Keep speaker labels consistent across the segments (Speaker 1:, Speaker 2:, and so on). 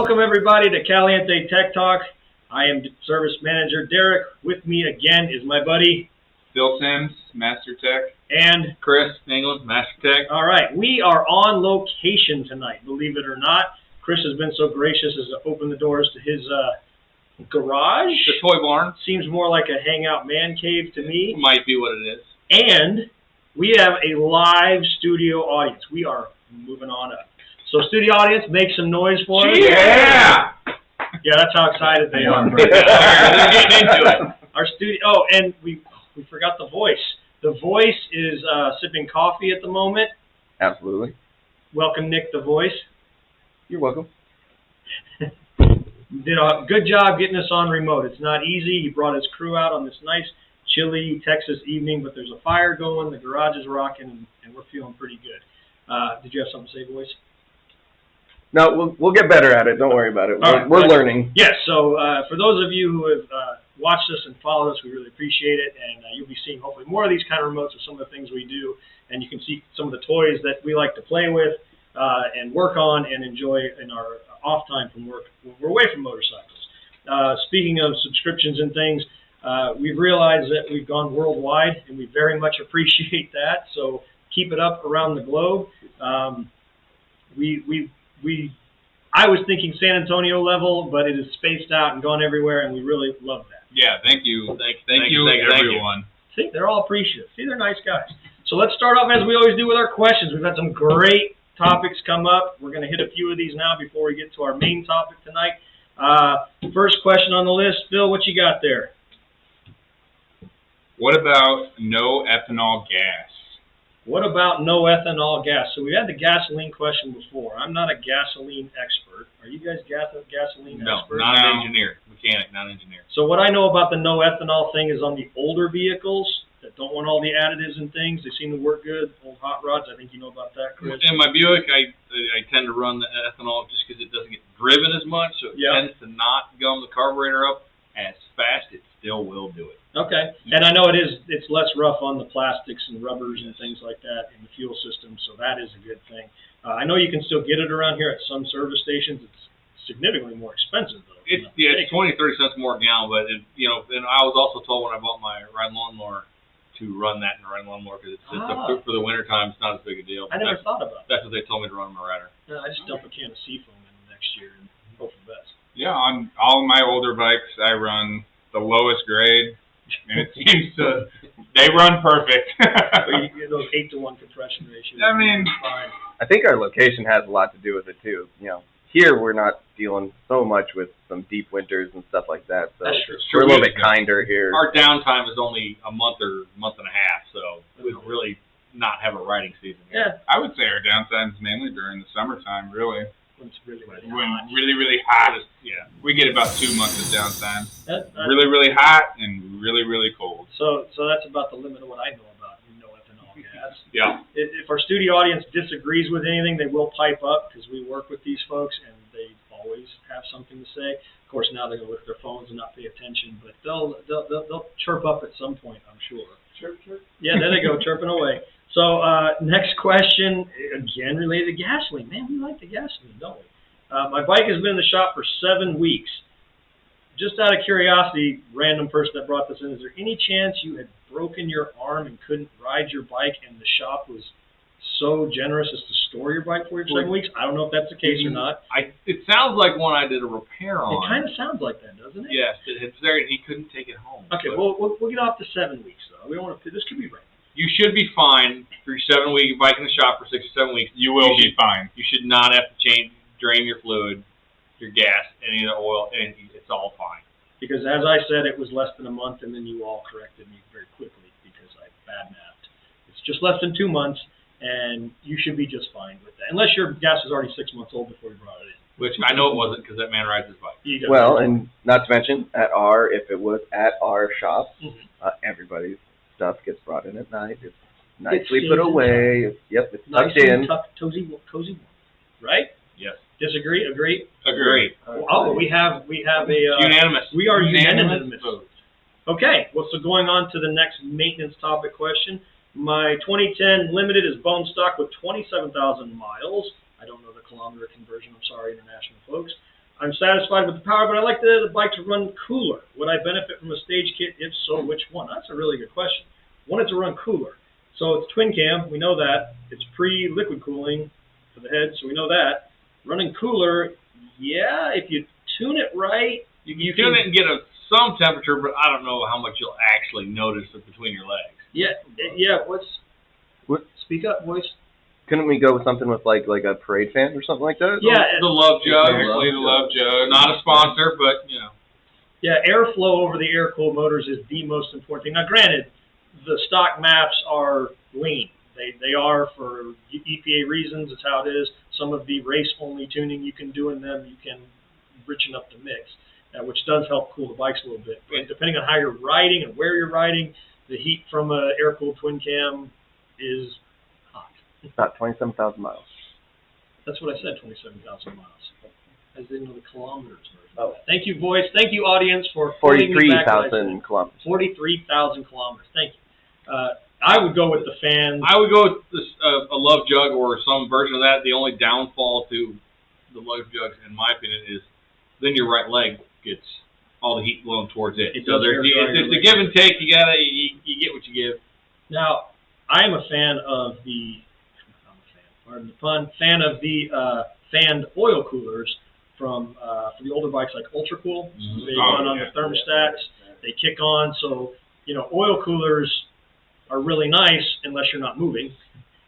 Speaker 1: Welcome everybody to Caliente Tech Talk. I am Service Manager Derek. With me again is my buddy
Speaker 2: Phil Sims, Master Tech,
Speaker 1: and
Speaker 2: Chris England, Master Tech.
Speaker 1: All right, we are on location tonight, believe it or not. Chris has been so gracious as to open the doors to his garage.
Speaker 2: The toy barn.
Speaker 1: Seems more like a hangout man cave to me.
Speaker 2: Might be what it is. And
Speaker 1: we have a live studio audience. We are moving on up. So studio audience, make some noise for us.
Speaker 2: Yeah!
Speaker 1: Yeah, that's how excited they are.
Speaker 2: They're getting into it.
Speaker 1: Our studio. Oh, and we forgot the voice. The voice is sipping coffee at the moment.
Speaker 3: Absolutely.
Speaker 1: Welcome, Nick, the voice.
Speaker 3: You're welcome.
Speaker 1: Did a good job getting us on remote. It's not easy. He brought his crew out on this nice, chilly Texas evening, but there's a fire going, the garage is rocking, and we're feeling pretty good. Did you have something to say, voice?
Speaker 3: No, we'll get better at it. Don't worry about it. We're learning.
Speaker 1: Yes, so for those of you who have watched us and followed us, we really appreciate it, and you'll be seeing hopefully more of these kind of remotes of some of the things we do, and you can see some of the toys that we like to play with and work on and enjoy in our off time from work when we're away from motorcycles. Speaking of subscriptions and things, we've realized that we've gone worldwide, and we very much appreciate that, so keep it up around the globe. I was thinking San Antonio level, but it is spaced out and gone everywhere, and we really love that.
Speaker 2: Yeah, thank you. Thank you, everyone.
Speaker 1: See, they're all appreciative. See, they're nice guys. So let's start off as we always do with our questions. We've had some great topics come up. We're going to hit a few of these now before we get to our main topic tonight. First question on the list, Phil, what you got there?
Speaker 2: What about no ethanol gas?
Speaker 1: What about no ethanol gas? So we had the gasoline question before. I'm not a gasoline expert. Are you guys gasoline experts?
Speaker 2: No, not an engineer. Mechanic, not engineer.
Speaker 1: So what I know about the no ethanol thing is on the older vehicles that don't want all the additives and things. They seem to work good. Old hot rods, I think you know about that, Chris.
Speaker 2: In my Buick, I tend to run the ethanol just because it doesn't get driven as much, so it tends to not gum the carburetor up as fast. It still will do it.
Speaker 1: Okay, and I know it's less rough on the plastics and rubbers and things like that in the fuel system, so that is a good thing. I know you can still get it around here at some service stations. It's significantly more expensive, though.
Speaker 2: It's 20, 30 cents more a gallon, but and I was also told when I bought my ride lawnmower to run that in the ride lawnmower because for the winter time, it's not as big a deal.
Speaker 1: I never thought about that.
Speaker 2: That's what they told me to run my rider.
Speaker 1: I just dump a can of seafoam in next year and hope for the best.
Speaker 4: Yeah, on all my older bikes, I run the lowest grade. And it seems they run perfect.
Speaker 1: But you get those 8-to-1 compression ratios.
Speaker 4: I mean,
Speaker 1: fine.
Speaker 3: I think our location has a lot to do with it too. Here we're not dealing so much with some deep winters and stuff like that. So
Speaker 1: that's true.
Speaker 3: We're a little bit kinder here.
Speaker 2: Our downtime is only a month or month and a half, so we don't really not have a riding season here.
Speaker 4: Yeah, I would say our downtime is mainly during the summertime, really.
Speaker 1: When it's really hot.
Speaker 4: When really hot. Yeah, we get about 2 months of downtime. Really hot and really cold.
Speaker 1: So that's about the limit of what I know about no ethanol gas.
Speaker 2: Yeah.
Speaker 1: If our studio audience disagrees with anything, they will pipe up because we work with these folks and they always have something to say. Of course, now they're going to look at their phones and not pay attention, but they'll chirp up at some point, I'm sure.
Speaker 4: Chirp.
Speaker 1: Yeah, there they go, chirping away. So next question, again related to gasoline. Man, we like the gasoline, don't we? My bike has been in the shop for 7 weeks. Just out of curiosity, random person that brought this in, is there any chance you had broken your arm and couldn't ride your bike and the shop was so generous as to store your bike for you for 7 weeks? I don't know if that's the case or not.
Speaker 2: It sounds like one I did a repair on.
Speaker 1: It kind of sounds like that, doesn't it?
Speaker 2: Yes, it's there, and he couldn't take it home.
Speaker 1: Okay, we'll get off to 7 weeks, though. We don't want to. This could be random.
Speaker 2: You should be fine for your 7 week bike in the shop for 6 or 7 weeks.
Speaker 4: You will be fine.
Speaker 2: You should not have to drain your fluid, your gas, any of the oil, and it's all fine.
Speaker 1: Because as I said, it was less than a month, and then you all corrected me very quickly because I bad-mapped. It's just less than 2 months, and you should be just fine with that, unless your gas was already 6 months old before you brought it in.
Speaker 2: Which I know it wasn't because that man rides his bike.
Speaker 3: Well, and not to mention, if it was at our shop, everybody's stuff gets brought in at night. It's nicely put away. It's tucked in.
Speaker 1: Cozy warm. Right?
Speaker 2: Yes.
Speaker 1: Disagree? Agree?
Speaker 2: Agree.
Speaker 1: We have a
Speaker 2: unanimous.
Speaker 1: We are unanimous. Okay. Well, so going on to the next maintenance topic question. My 2010 Limited is bone stock with 27,000 miles. I don't know the kilometer conversion. I'm sorry, international folks. I'm satisfied with the power, but I'd like the bike to run cooler. Would I benefit from a stage kit? If so, which one? That's a really good question. Want it to run cooler. So it's twin cam, we know that. It's pre-liquid cooling for the head, so we know that. Running cooler, yeah, if you tune it right.
Speaker 2: You tune it and get some temperature, but I don't know how much you'll actually notice it between your legs.
Speaker 1: Yeah,
Speaker 3: What?
Speaker 1: Speak up, voice.
Speaker 3: Couldn't we go with something with like a parade fan or something like that?
Speaker 1: Yeah,
Speaker 2: the Love Jug.
Speaker 4: Exactly, the Love Jug.
Speaker 2: Not a sponsor, but, you know.
Speaker 1: Yeah, airflow over the air-cooled motors is the most important thing. Now, granted, the stock maps are lean. They are for EPA reasons. It's how it is. Some of the race-only tuning you can do in them, you can richen up the mix, which does help cool the bikes a little bit. But depending on how you're riding and where you're riding, the heat from a air-cooled twin cam is hot.
Speaker 3: About 27,000 miles.
Speaker 1: That's what I said, 27,000 miles. I didn't know the kilometers version.
Speaker 3: Oh.
Speaker 1: Thank you, voice. Thank you, audience, for pointing me back.
Speaker 3: 43,000 kilometers.
Speaker 1: 43,000 kilometers. Thank you. I would go with the fans.
Speaker 2: I would go with this, a Love Jug or some version of that. The only downfall to the Love Jugs, in my opinion, is then your right leg gets all the heat blown towards it.
Speaker 1: It
Speaker 2: So
Speaker 1: does
Speaker 2: there's the give and take. You get what you give.
Speaker 1: Now, I am a fan of pardon the pun, fan of the fanned oil coolers for the older bikes like Ultra Cool.
Speaker 2: Mhm.
Speaker 1: They run on the thermostats. They kick on. So, oil coolers are really nice unless you're not moving,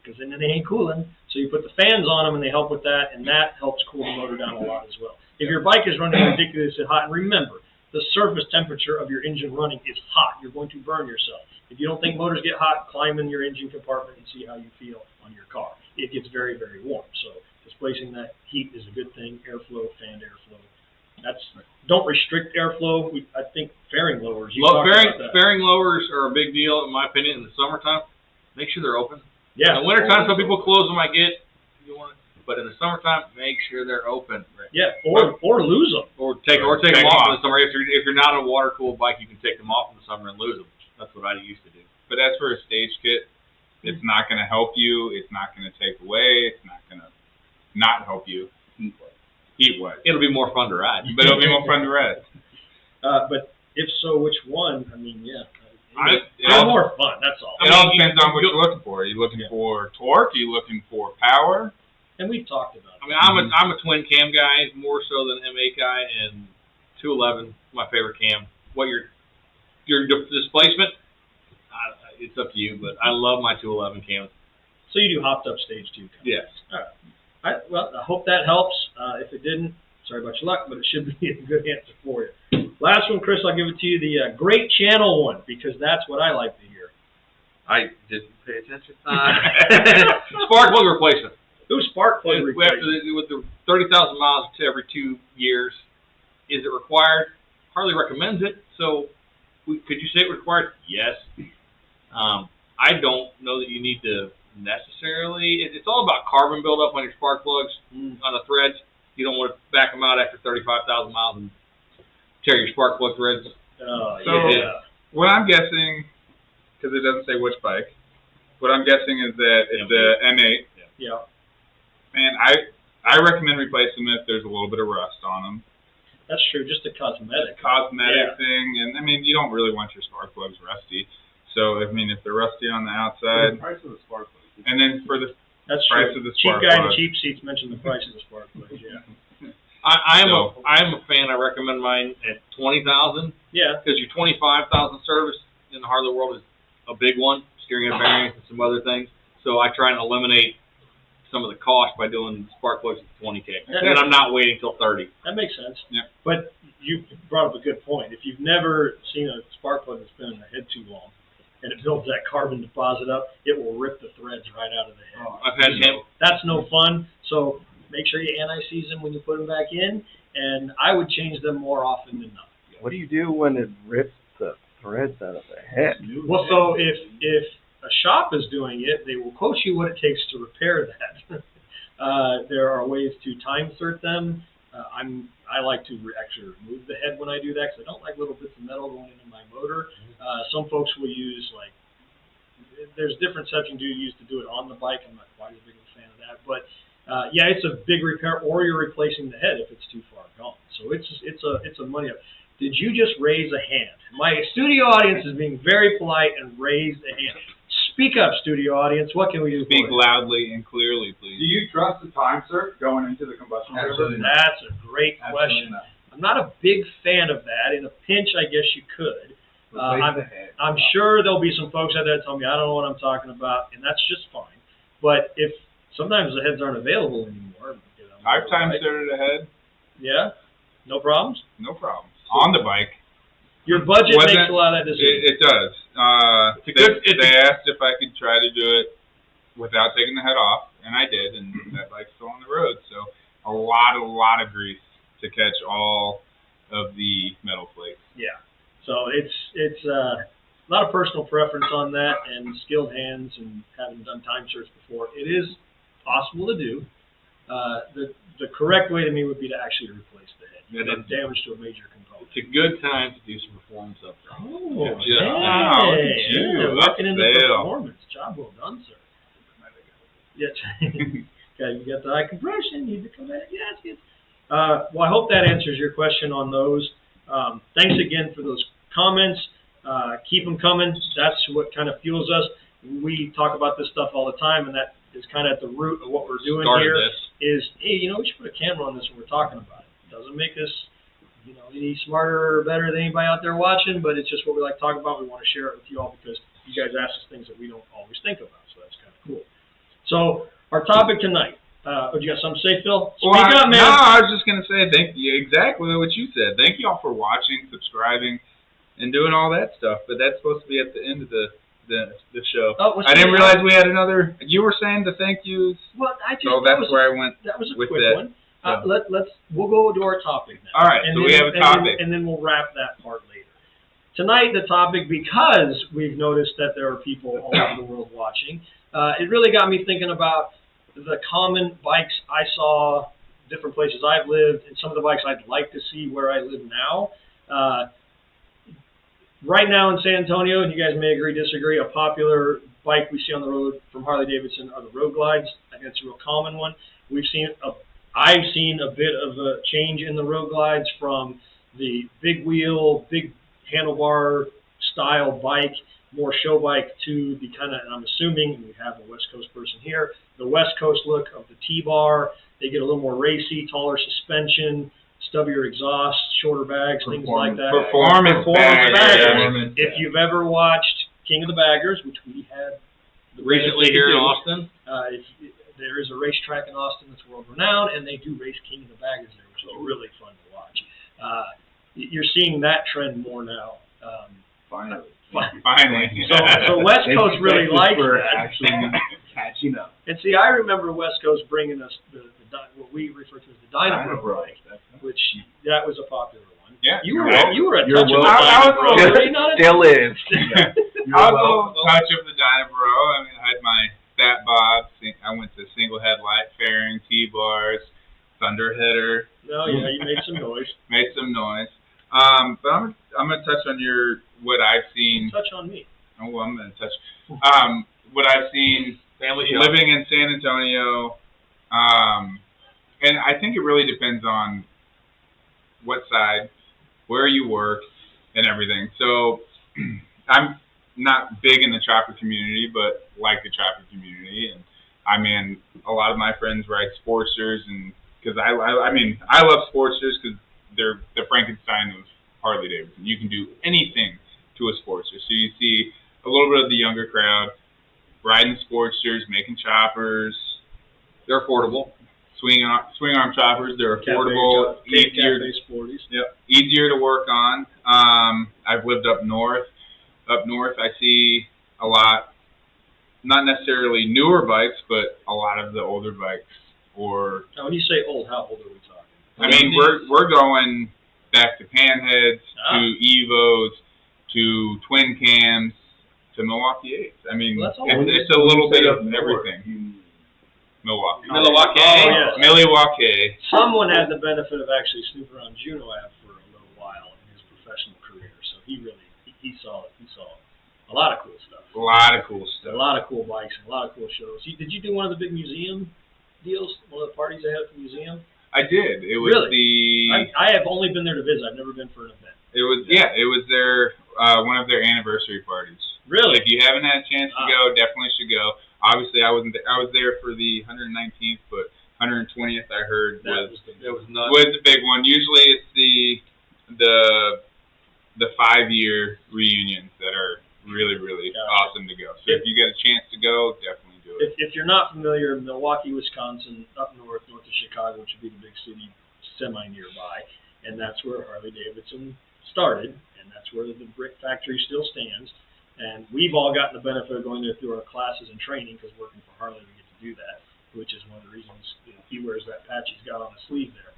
Speaker 1: because then they ain't cooling. So you put the fans on them and they help with that, and that helps cool the motor down a lot as well. If your bike is running ridiculously hot, and remember, the surface temperature of your engine running is hot. You're going to burn yourself. If you don't think motors get hot, climb in your engine compartment and see how you feel on your car. It gets very, very warm. So displacing that heat is a good thing. Airflow, fanned airflow. Don't restrict airflow. I think fairing lowers.
Speaker 2: Fairing lowers are a big deal, in my opinion, in the summertime. Make sure they're open.
Speaker 1: Yeah.
Speaker 2: In the wintertime, some people close them, I get. But in the summertime, make sure they're open.
Speaker 1: Yeah, or lose them.
Speaker 2: Or take them off in the summer. If you're not a water-cooled bike, you can take them off in the summer and lose them. That's what I used to do.
Speaker 4: But as for a stage kit, it's not going to help you. It's not going to take away. It's not going to not help you. Heat-wise.
Speaker 2: It'll be more fun to ride.
Speaker 4: But it'll be more fun to ride.
Speaker 1: But if so, which one? I mean, yeah.
Speaker 2: They're
Speaker 1: more fun, that's all.
Speaker 4: It all depends on what you're looking for. Are you looking for torque? Are you looking for power?
Speaker 1: And we've talked about it.
Speaker 2: I mean, I'm a twin cam guy more so than an M8 guy, and 211 my favorite cam. What your displacement? It's up to you, but I love my 211 cams.
Speaker 1: So you do hopped up stage 2?
Speaker 2: Yes.
Speaker 1: All right. I hope that helps. If it didn't, sorry about your luck, but it should be a good answer for you. Last one, Chris, I'll give it to you, the great channel one, because that's what I like to hear.
Speaker 5: I didn't pay attention.
Speaker 2: Spark plug replacement.
Speaker 1: Ooh, spark plug replacement.
Speaker 2: With the 30,000 miles to every 2 years, is it required? Harley recommends it, so could you say it required? Yes. I don't know that you need to necessarily. It's all about carbon buildup on your spark plugs, on the threads. You don't want to back them out after 35,000 miles and tear your spark plug threads.
Speaker 4: What I'm guessing, because it doesn't say which bike, what I'm guessing is that it's the M8.
Speaker 1: Yeah.
Speaker 4: Man, I recommend replacing them if there's a little bit of rust on them.
Speaker 1: That's true, just a cosmetic.
Speaker 4: Thing, and I mean, you don't really want your spark plugs rusty. So, I mean, if they're rusty on the outside.
Speaker 5: The price of the spark plug.
Speaker 4: And then for the
Speaker 1: That's
Speaker 4: price
Speaker 1: true.
Speaker 4: of the
Speaker 1: Cheap
Speaker 4: spark
Speaker 1: guy in
Speaker 4: plug.
Speaker 1: the cheap seats mentioned the price of the spark plug, yeah.
Speaker 2: I'm a fan. I recommend mine at 20,000.
Speaker 1: Yeah.
Speaker 2: Because your 25,000 service in the Harley world is a big one, steering and bearings and some other things. So I try and eliminate some of the cost by doing spark plugs at 20K. And I'm not waiting till 30.
Speaker 1: That makes sense.
Speaker 4: Yeah.
Speaker 1: But you brought up a good point. If you've never seen a spark plug that's been in the head too long, and it builds that carbon deposit up, it will rip the threads right out of the head.
Speaker 2: I've had him.
Speaker 1: That's no fun. So make sure you anti-seize them when you put them back in, and I would change them more often than not.
Speaker 3: What do you do when it rips the threads out of the head?
Speaker 1: Well, so if a shop is doing it, they will quote you what it takes to repair that. There are ways to time insert them. I like to actually remove the head when I do that because I don't like little bits of metal going into my motor. Some folks will use there's different sections you use to do it on the bike. I'm not quite as big of a fan of that, but yeah, it's a big repair, or you're replacing the head if it's too far gone. So it's a money up. Did you just raise a hand? My studio audience is being very polite and raised a hand. Speak up, studio audience. What can we do?
Speaker 4: Speak loudly and clearly, please.
Speaker 6: Do you trust the time, sir, going into the combustion chamber?
Speaker 5: Absolutely not.
Speaker 1: That's a great
Speaker 6: Absolutely
Speaker 1: question.
Speaker 6: not.
Speaker 1: I'm not a big fan of that. In a pinch, I guess you could.
Speaker 5: Replace the head.
Speaker 1: I'm sure there'll be some folks out there that tell me I don't know what I'm talking about, and that's just fine. But if sometimes the heads aren't available anymore,
Speaker 4: I've time
Speaker 1: right?
Speaker 4: started ahead.
Speaker 1: Yeah, no problems.
Speaker 4: No problems. On the bike.
Speaker 1: Your budget
Speaker 4: Wasn't-
Speaker 1: makes a lot of that decision.
Speaker 4: It does. They asked if I could try to do it without taking the head off, and I did, and that bike's still on the road. So a lot of grease to catch all of the metal flakes.
Speaker 1: Yeah. So it's a lot of personal preference on that, and skilled hands, and having done time certs before, it is possible to do. The correct way to me would be to actually replace the head.
Speaker 2: Yeah,
Speaker 1: That's damage to a major component.
Speaker 2: It's a good time to do some performance up front.
Speaker 1: Oh,
Speaker 2: Yeah.
Speaker 4: Wow, look at you.
Speaker 1: Working in the
Speaker 4: Upsale.
Speaker 1: performance. Job well done, sir. Yes. Okay, you got the high compression, you need to come back. Yes. Well, I hope that answers your question on those. Thanks again for those comments. Keep them coming. That's what kind of fuels us. We talk about this stuff all the time, and that is kind of at the root of what we're doing
Speaker 2: Started
Speaker 1: here.
Speaker 2: this.
Speaker 1: Is, hey, we should put a camera on this when we're talking about it. It doesn't make us, any smarter or better than anybody out there watching, but it's just what we like to talk about. We want to share it with you all because you guys ask us things that we don't always think about, so that's kind of cool. So our topic tonight, you got something to say, Phil? Speak up, man.
Speaker 4: No, I was just going to say thank you. Exactly what you said. Thank you all for watching, subscribing, and doing all that stuff. But that's supposed to be at the end of the show.
Speaker 1: Oh,
Speaker 4: I didn't realize we had another. You were saying the thank yous,
Speaker 1: Well,
Speaker 4: so that's where I went.
Speaker 1: That was a
Speaker 4: with
Speaker 1: quick
Speaker 4: that.
Speaker 1: one. We'll go to our topic now.
Speaker 4: All right, so we have a topic.
Speaker 1: And then we'll wrap that part later. Tonight, the topic, because we've noticed that there are people all over the world watching, it really got me thinking about the common bikes I saw, different places I've lived, and some of the bikes I'd like to see where I live now. Right now in San Antonio, and you guys may agree, disagree, a popular bike we see on the road from Harley Davidson are the Road Glides. I think it's a real common one. I've seen a bit of a change in the Road Glides from the big wheel, big handlebar style bike, more show bike, to the kind of, and I'm assuming, and we have a West Coast person here, the West Coast look of the T-bar. They get a little more racy, taller suspension, stubbier exhaust, shorter bags, things like that.
Speaker 4: Performance bags.
Speaker 1: bags. If you've ever watched King of the Baggers, which we had
Speaker 2: Recently here in Austin.
Speaker 1: there is a racetrack in Austin that's world renowned, and they do race King of the Baggers there, which is really fun to watch. You're seeing that trend more now.
Speaker 6: Finally.
Speaker 4: Finally.
Speaker 1: So West Coast really likes
Speaker 6: We're
Speaker 1: that.
Speaker 6: actually catching up.
Speaker 1: And see, I remember West Coast bringing us what we refer to as the Dynabro bike, which that was a popular one.
Speaker 4: Yeah.
Speaker 1: You were a
Speaker 6: You're
Speaker 1: touch of the
Speaker 6: welcome.
Speaker 4: I was
Speaker 1: Dynabro,
Speaker 4: a-
Speaker 1: were you not?
Speaker 3: Still is.
Speaker 4: I was a touch of the Dynabro. I mean, I had my Fat Bob. I went to single headlight fairing, T-bars, Thunderheader.
Speaker 1: No, yeah, you made some noise.
Speaker 4: Made some noise. But I'm gonna touch on what I've seen.
Speaker 1: Touch on me.
Speaker 4: Oh, well, I'm gonna touch. What I've seen
Speaker 2: Family show.
Speaker 4: living in San Antonio, and I think it really depends on what side, where you work, and everything. So I'm not big in the trapper community, but like the trapper community, and I mean, a lot of my friends ride Sportsters, and because I love Sportsters because they're the Frankenstein of Harley Davidson. You can do anything to a Sportster. So you see a little bit of the younger crowd riding Sportsters, making choppers. They're affordable. Swing arm choppers. They're affordable.
Speaker 1: Cafe Sporties.
Speaker 4: Yep. Easier to work on. I've lived up north. Up north, I see a lot, not necessarily newer bikes, but a lot of the older bikes. Or
Speaker 1: Now, when you say old, how old are we talking?
Speaker 4: I mean, we're going back to Panheads, to Evos, to twin cams, to Milwaukee 8s. I mean,
Speaker 1: Well, that's all.
Speaker 4: it's a little bit of everything. Milwaukee.
Speaker 2: Milwaukee.
Speaker 1: Oh, yes.
Speaker 4: Milwaukee.
Speaker 1: Someone had the benefit of actually snooping around Juno app for a little while in his professional career, so he saw it. He saw a lot of cool stuff.
Speaker 4: A lot of cool stuff.
Speaker 1: A lot of cool bikes and a lot of cool shows. Did you do one of the big museum deals? One of the parties they had at the museum?
Speaker 4: I did. It was
Speaker 1: Really? I have only been there to visit. I've never been for an event.
Speaker 4: It was it was their one of their anniversary parties.
Speaker 1: Really?
Speaker 4: If you haven't had a chance to go, definitely should go. Obviously, I wasn't. I was there for the 119th, but 120th I heard was the big one. Usually, it's the 5-year reunions that are really awesome to go. So if you get a chance to go, definitely do it.
Speaker 1: If you're not familiar, Milwaukee, Wisconsin, up north of Chicago, which would be the big city semi-nearby, and that's where Harley Davidson started, and that's where the brick factory still stands. And we've all gotten the benefit of going there through our classes and training, because working for Harley, we get to do that, which is one of the reasons he wears that patch he's got on his sleeve there.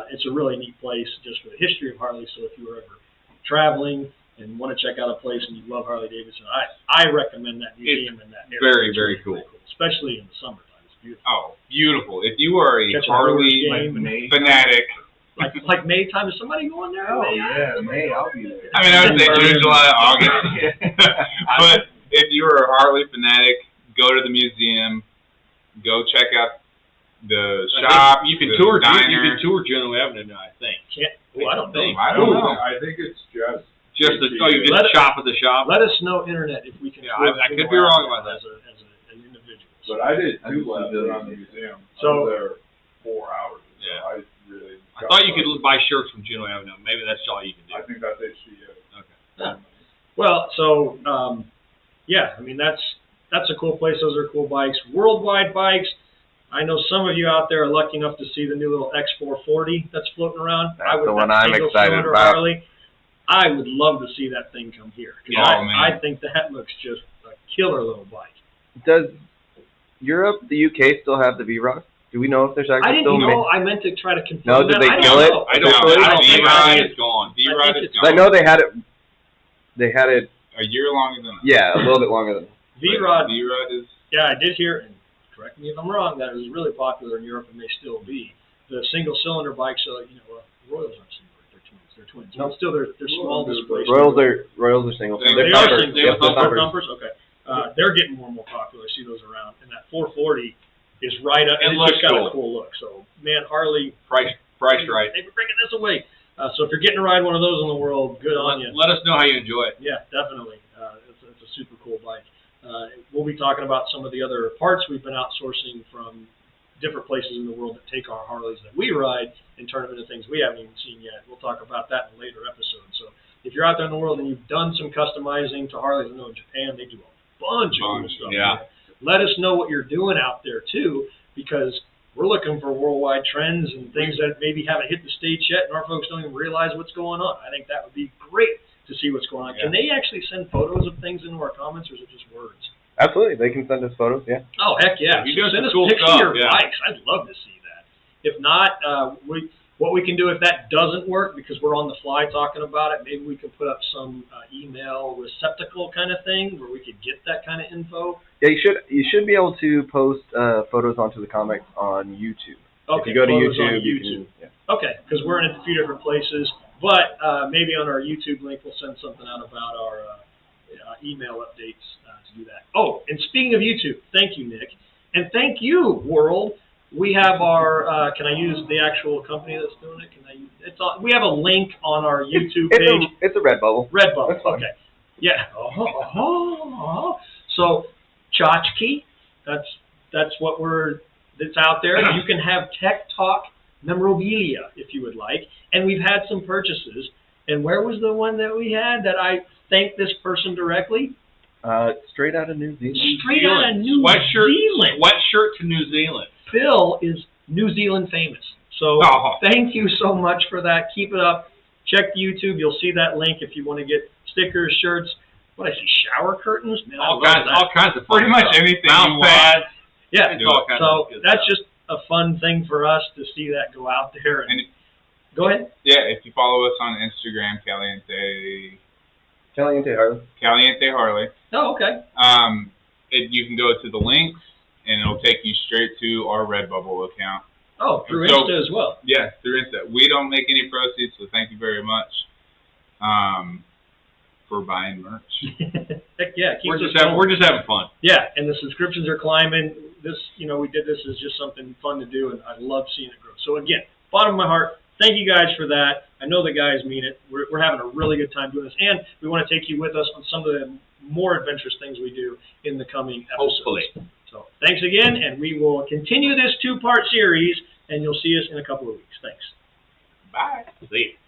Speaker 1: It's a really neat place just for the history of Harley, so if you were ever traveling and want to check out a place and you love Harley Davidson, I recommend that museum and that area.
Speaker 2: Very cool.
Speaker 1: Especially in the summertime. It's beautiful.
Speaker 4: Oh, beautiful. If you are a
Speaker 1: Catch
Speaker 4: Harley fanatic.
Speaker 1: Like May time, is somebody going there?
Speaker 6: Oh, yeah, May, I'll be there.
Speaker 4: I mean, I would say June, July, August. But if you're a Harley fanatic, go to the museum, go check out the shop,
Speaker 2: you can
Speaker 4: the
Speaker 2: tour.
Speaker 4: diner.
Speaker 2: You can tour General Avenue now, I think.
Speaker 1: I don't know.
Speaker 4: I don't know.
Speaker 6: I think it's just
Speaker 2: you can shop at the shop.
Speaker 1: Let us know, Internet, if we can.
Speaker 2: Yeah, I could be wrong about that.
Speaker 1: As an individual.
Speaker 6: But I did 2 laps around the museum.
Speaker 1: So-
Speaker 6: I was there 4 hours.
Speaker 2: Yeah.
Speaker 6: So
Speaker 2: I thought you could buy shirts from General Avenue. Maybe that's all you can do.
Speaker 6: I think that's HCA.
Speaker 2: Okay.
Speaker 1: Well, so yeah, I mean that's a cool place. Those are cool bikes. Worldwide bikes. I know some of you out there are lucky enough to see the new little X440 that's floating around.
Speaker 3: That's the one I'm excited about.
Speaker 1: Harley. I would love to see that thing come here. I think that looks just a killer little bike.
Speaker 3: Does Europe, the UK, still have the V-Rock? Do we know if there's actually
Speaker 1: I didn't
Speaker 3: still
Speaker 1: know. I meant to try to confirm
Speaker 3: No, did
Speaker 1: that.
Speaker 3: they
Speaker 1: I
Speaker 3: kill
Speaker 1: don't
Speaker 3: it?
Speaker 1: know.
Speaker 2: I don't know.
Speaker 4: V-Rod is gone. V-Rod is gone.
Speaker 3: I know they had it. They had it.
Speaker 4: A year longer than us.
Speaker 3: Yeah, a little bit longer than.
Speaker 1: V-Rod.
Speaker 4: V-Rod is.
Speaker 1: Yeah, I did hear, and correct me if I'm wrong, that it was really popular in Europe and may still be. The single-cylinder bikes, Royals aren't single, they're twins.
Speaker 3: No.
Speaker 1: But still, they're small displacement.
Speaker 3: Royals are single.
Speaker 4: They
Speaker 1: They
Speaker 3: They're
Speaker 1: are
Speaker 3: thumpers.
Speaker 1: single.
Speaker 3: Yep, they're thumpers.
Speaker 1: Thumpers? Okay. They're getting more and more popular. I see those around. And that 440 is right up, and
Speaker 2: It
Speaker 1: it's
Speaker 2: looks
Speaker 1: just got
Speaker 2: cool.
Speaker 1: a cool look. So, man, Harley,
Speaker 2: Price right.
Speaker 1: they were bringing this away. So if you're getting to ride one of those in the world, good on you.
Speaker 2: Let us know how you enjoy it.
Speaker 1: Yeah, definitely. It's a super cool bike. We'll be talking about some of the other parts we've been outsourcing from different places in the world that take our Harleys that we ride and turn them into things we haven't even seen yet. We'll talk about that in a later episode. So if you're out there in the world and you've done some customizing to Harleys, I know in Japan they do a bunch of cool stuff.
Speaker 2: Yeah.
Speaker 1: Let us know what you're doing out there too, because we're looking for worldwide trends and things that maybe haven't hit the States yet, and our folks don't even realize what's going on. I think that would be great to see what's going on.
Speaker 2: Yeah.
Speaker 1: Can they actually send photos of things into our comments, or is it just words?
Speaker 3: Absolutely, they can send us photos. Yeah.
Speaker 1: Oh, heck yeah.
Speaker 2: You're doing
Speaker 1: Send
Speaker 2: some
Speaker 1: us
Speaker 2: cool
Speaker 1: pictures
Speaker 2: stuff,
Speaker 1: of your
Speaker 2: yeah.
Speaker 1: bikes. I'd love to see that. If not, what we can do if that doesn't work, because we're on the fly talking about it, maybe we can put up some email receptacle kind of thing where we could get that kind of info.
Speaker 3: Yeah, you should be able to post photos onto the comics on YouTube.
Speaker 1: Okay,
Speaker 3: if you go to
Speaker 1: photos
Speaker 3: YouTube,
Speaker 1: on
Speaker 3: you can. Yeah.
Speaker 1: Okay, because we're in a few different places, but maybe on our YouTube link we'll send something out about our email updates to do that. Oh, and speaking of YouTube, thank you, Nick, and thank you, world. We have our. Can I use the actual company that's doing it? Can I? It's on. We have a link on our YouTube page.
Speaker 3: It's a Redbubble.
Speaker 1: Redbubble.
Speaker 3: That's fine.
Speaker 1: Okay. Yeah. So, Tchotchke, that's what that's out there. You can have Tech Talk memorabilia if you would like, and we've had some purchases. And where was the one that we had that I thanked this person directly?
Speaker 3: Straight out of New Zealand.
Speaker 1: Straight out of New Zealand.
Speaker 2: Sweatshirt to New Zealand.
Speaker 1: Phil is New Zealand famous. So thank you so much for that. Keep it up. Check YouTube. You'll see that link if you want to get stickers, shirts. What I see, shower curtains. Man,
Speaker 2: All kinds of fun
Speaker 4: Pretty much
Speaker 2: stuff.
Speaker 4: anything
Speaker 2: Mouse
Speaker 4: you want.
Speaker 2: pads.
Speaker 1: Yeah.
Speaker 2: It's all kinds
Speaker 1: So
Speaker 2: of good
Speaker 1: that's
Speaker 2: stuff.
Speaker 1: just a fun thing for us to see that go out there. And go ahead.
Speaker 4: Yeah, if you follow us on Instagram, Caliente Harley.
Speaker 1: Oh, okay.
Speaker 4: You can go to the links, and it'll take you straight to our Redbubble account.
Speaker 1: Oh, through
Speaker 4: So-
Speaker 1: Insta as well.
Speaker 4: Yeah, through Insta. We don't make any proceeds, so thank you very much for buying merch.
Speaker 1: Heck yeah.
Speaker 2: We're just having fun.
Speaker 1: Yeah, and the subscriptions are climbing. This, we did this as just something fun to do, and I love seeing it grow. So again, bottom of my heart, thank you guys for that. I know the guys mean it. We're having a really good time doing this, and we want to take you with us on some of the more adventurous things we do in the coming episodes.
Speaker 2: Hopefully.
Speaker 1: So thanks again, and we will continue this 2-part series, and you'll see us in a couple of weeks. Thanks.
Speaker 4: Bye.
Speaker 2: See ya.